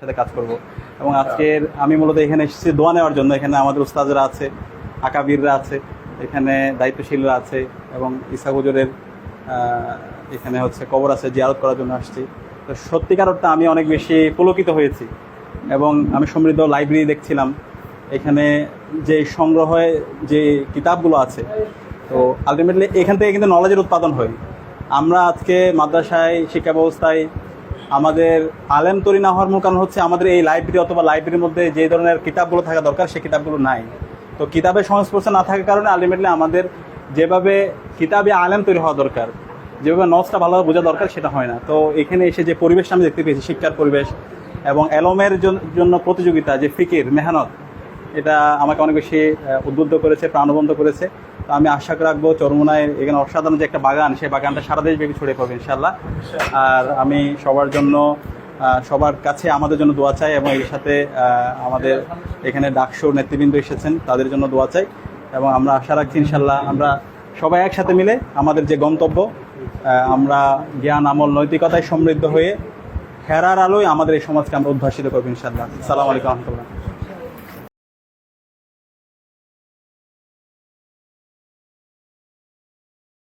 সাথে কাজ করব। এবং আজকের আমি মূলত এখানে এসেছি দোয়া নেওয়ার জন্য। এখানে আমাদের উস্তাদরা আছে, আকাবিররা আছে, এখানে দায়িত্বশীলরা আছে, এবং ইসহাক হুজুরের এখানে হচ্ছে কবর আছে, জিয়ারত করার জন্য আসছি। তো সত্যিকার অর্থে আমি অনেক বেশি পুলকিত হয়েছি। এবং আমি সমৃদ্ধ লাইব্রেরি দেখছিলাম, এখানে যে সংগ্রহে যে কিতাবগুলো আছে, তো আলটিমেটলি এখান থেকে কিন্তু নলেজের উৎপাদন হয়। আমরা আজকে মাদ্রাসায় শিক্ষা ব্যবস্থায় আমাদের আলেম তৈরি না হওয়ার মূল কারণ হচ্ছে আমাদের এই লাইব্রেরি অথবা লাইব্রেরির মধ্যে যে ধরনের কিতাবগুলো থাকা দরকার সেই কিতাবগুলো নাই। তো কিতাবের সংস্পর্শে না থাকার কারণে আলটিমেটলি আমাদের যেভাবে কিতাবে আলেম তৈরি হওয়া দরকার, যেভাবে নসটা ভালোভাবে বোঝা দরকার, সেটা হয় না। তো এখানে এসে যে পরিবেশটা আমি দেখতে পেয়েছি, শিক্ষার পরিবেশ এবং এলমের জন্য প্রতিযোগিতা, যে ফিকির মেহনত, এটা আমাকে অনেক বেশি উদ্বুদ্ধ করেছে, প্রাণবন্ত করেছে। তো আমি আশা রাখবো চরমোনায় এখানে অসাধারণ যে একটা বাগান, সেই বাগানটা সারা দেশব্যাপী ছড়িয়ে পড়বে ইনশাআল্লাহ। আর আমি সবার জন্য, সবার কাছে আমাদের জন্য দোয়া চাই, এবং এর সাথে আমাদের এখানে ডাকসুর নেতৃবৃন্দ এসেছেন, তাদের জন্য দোয়া চাই। এবং আমরা আশা রাখছি ইনশাআল্লাহ আমরা সবাই একসাথে মিলে আমাদের যে গন্তব্য, আমরা জ্ঞান, আমল, নৈতিকতায় সমৃদ্ধ হয়ে হেরার আলোয় আমাদের এই সমাজকে আমরা উদ্ভাসিত করবো ইনশাআল্লাহ। আসসালামু আলাইকুম রহমতুল্লাহ।